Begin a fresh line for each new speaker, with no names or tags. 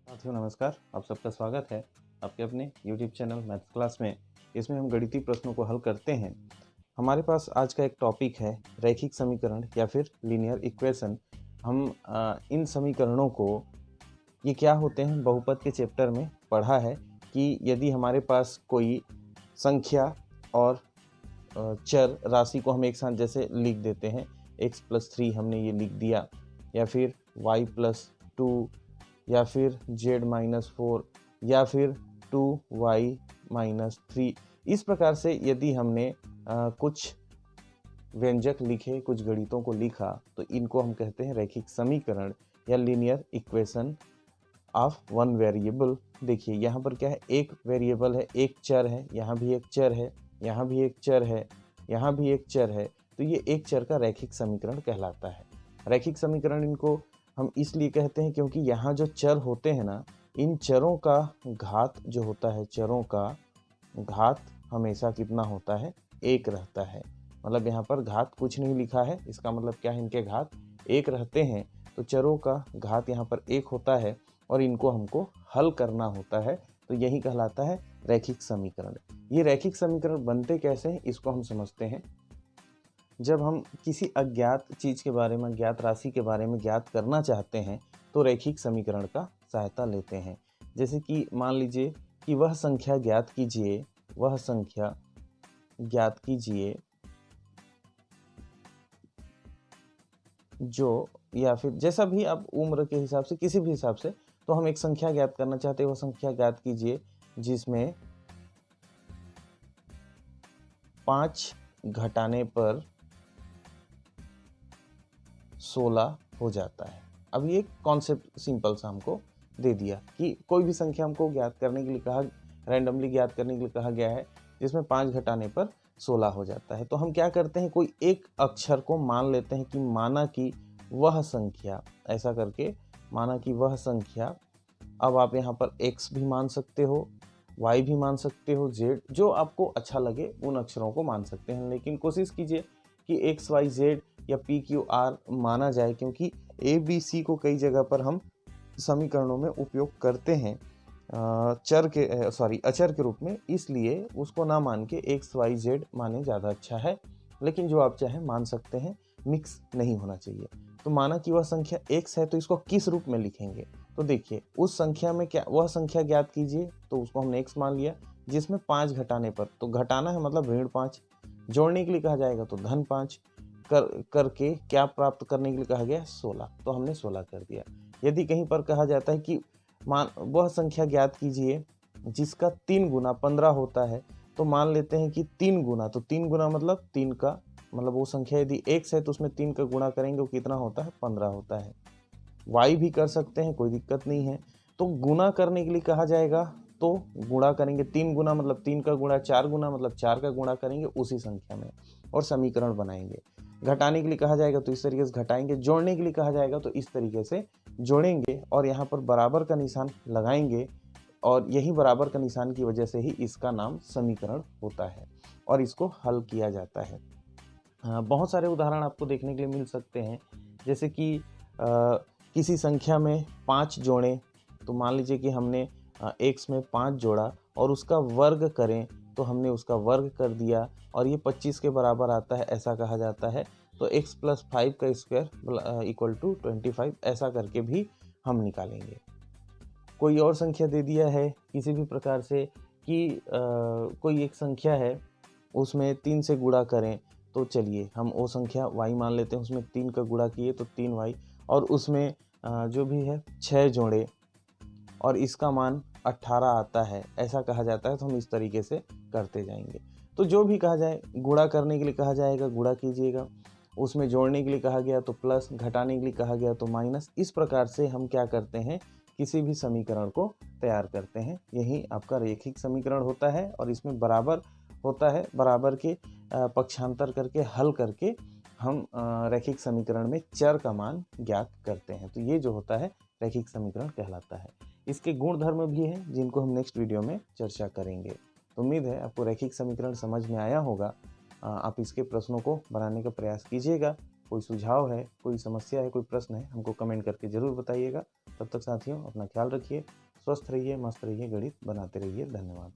साथियों नमस्कार, आप सबका स्वागत है आपके अपने YouTube चैनल मैथ्स क्लास में। इसमें हम गणितीय प्रश्नों को हल करते हैं। हमारे पास आज का एक टॉपिक है रैखिक समीकरण या फिर लीनियर इक्वेशन। हम इन समीकरणों को ये क्या होते हैं बहुपद के चैप्टर में पढ़ा है कि यदि हमारे पास कोई संख्या और चर राशि को हम एक साथ जैसे लिख देते हैं, x+3 हमने ये लिख दिया, या फिर y+2, या फिर z-4, या फिर 2y-3। इस प्रकार से यदि हमने कुछ व्यंजक लिखे, कुछ गणितों को लिखा, तो इनको हम कहते हैं रैखिक समीकरण या linear equation of one variable. देखिए यहाँ पर क्या है, एक वेरिएबल है, एक चर है, यहाँ भी एक चर है, यहाँ भी एक चर है, यहाँ भी एक चर है, तो ये एक चर का रैखिक समीकरण कहलाता है। रैखिक समीकरण इनको हम इसलिए कहते हैं क्योंकि यहाँ जो चर होते हैं ना, इन चरों का घात जो होता है, चरों का घात हमेशा कितना होता है, एक रहता है। मतलब यहाँ पर घात कुछ नहीं लिखा है, इसका मतलब क्या है, इनके घात एक रहते हैं। तो चरों का घात यहाँ पर एक होता है और इनको हमको हल करना होता है, तो यही कहलाता है रैखिक समीकरण। ये रैखिक समीकरण बनते कैसे हैं इसको हम समझते हैं। जब हम किसी अज्ञात चीज़ के बारे में, अज्ञात राशि के बारे में ज्ञात करना चाहते हैं तो रैखिक समीकरण का सहायता लेते हैं। जैसे कि मान लीजिए कि वह संख्या ज्ञात कीजिए, वह संख्या ज्ञात कीजिए जो, या फिर जैसा भी आप उम्र के हिसाब से, किसी भी हिसाब से, तो हम एक संख्या ज्ञात करना चाहते हैं, वह संख्या ज्ञात कीजिए जिसमें 5 घटाने पर 16 हो जाता है। अब ये कॉन्सेप्ट सिंपल सा हमको दे दिया कि कोई भी संख्या हमको ज्ञात करने के लिए कहा, रैंडमली ज्ञात करने के लिए कहा गया है जिसमें 5 घटाने पर 16 हो जाता है। तो हम क्या करते हैं, कोई एक अक्षर को मान लेते हैं कि माना कि वह संख्या, ऐसा करके माना कि वह संख्या। अब आप यहाँ पर x भी मान सकते हो, y भी मान सकते हो, z, जो आपको अच्छा लगे उन अक्षरों को मान सकते हैं, लेकिन कोशिश कीजिए कि x, y, z या p, q, r माना जाए, क्योंकि a, b, c को कई जगह पर हम समीकरणों में उपयोग करते हैं अचर के रूप में, इसलिए उसको ना मान के x, y, z माने ज़्यादा अच्छा है। लेकिन जो आप चाहें मान सकते हैं, मिक्स नहीं होना चाहिए। तो माना कि वह संख्या x है, तो इसको किस रूप में लिखेंगे, तो देखिए उस संख्या में क्या, वह संख्या ज्ञात कीजिए, तो उसको हमने x मान लिया जिसमें 5 घटाने पर, तो घटाना है मतलब ऋण 5, जोड़ने के लिए कहा जाएगा तो धन 5, करके क्या प्राप्त करने के लिए कहा गया, 16, तो हमने 16 कर दिया। यदि कहीं पर कहा जाता है कि मान वह संख्या ज्ञात कीजिए जिसका 3 गुना 15 होता है, तो मान लेते हैं कि 3 गुना, तो 3 गुना मतलब 3 का, मतलब वो संख्या यदि x है तो उसमें 3 का गुणा करेंगे, वो कितना होता है, 15 होता है। y भी कर सकते हैं, कोई दिक्कत नहीं है। तो गुणा करने के लिए कहा जाएगा तो गुणा करेंगे, 3 गुना मतलब 3 का गुणा, 4 गुना मतलब 4 का गुणा करेंगे उसी संख्या में और समीकरण बनाएंगे। घटाने के लिए कहा जाएगा तो इस तरीके से घटाएंगे, जोड़ने के लिए कहा जाएगा तो इस तरीके से जोड़ेंगे और यहाँ पर बराबर का निशान लगाएंगे, और यही बराबर का निशान की वजह से ही इसका नाम समीकरण होता है और इसको हल किया जाता है। बहुत सारे उदाहरण आपको देखने के लिए मिल सकते हैं, जैसे कि किसी संख्या में 5 जोड़ें, तो मान लीजिए कि हमने x में 5 जोड़ा और उसका वर्ग करें, तो हमने उसका वर्ग कर दिया और ये 25 के बराबर आता है, ऐसा कहा जाता है। तो x + 5 का स्क्वायर इक्वल टू 25, ऐसा करके भी हम निकालेंगे। कोई और संख्या दे दिया है किसी भी प्रकार से कि कोई एक संख्या है, उसमें 3 से गुणा करें, तो चलिए हम वो संख्या y मान लेते हैं, उसमें 3 का गुणा किए तो 3y, और उसमें जो भी है 6 जोड़े और इसका मान 18 आता है, ऐसा कहा जाता है। तो हम इस तरीके से करते जाएंगे। तो जो भी कहा जाए, गुणा करने के लिए कहा जाएगा गुणा कीजिएगा, उसमें जोड़ने के लिए कहा गया तो प्लस, घटाने के लिए कहा गया तो माइनस। इस प्रकार से हम क्या करते हैं, किसी भी समीकरण को तैयार करते हैं। यही आपका रैखिक समीकरण होता है और इसमें बराबर होता है, बराबर के पक्षांतर करके हल करके हम रैखिक समीकरण में चर का मान ज्ञात करते हैं। तो ये जो होता है रैखिक समीकरण कहलाता है। इसके गुण धर्म भी हैं जिनको हम नेक्स्ट वीडियो में चर्चा करेंगे। तो उम्मीद है आपको रैखिक समीकरण समझ में आया होगा। आप इसके प्रश्नों को बनाने का प्रयास कीजिएगा। कोई सुझाव है, कोई समस्या है, कोई प्रश्न है, हमको कमेंट करके ज़रूर बताइएगा। तब तक साथियों अपना ख्याल रखिए, स्वस्थ रहिए, मस्त रहिए, गणित बनाते रहिए। धन्यवाद।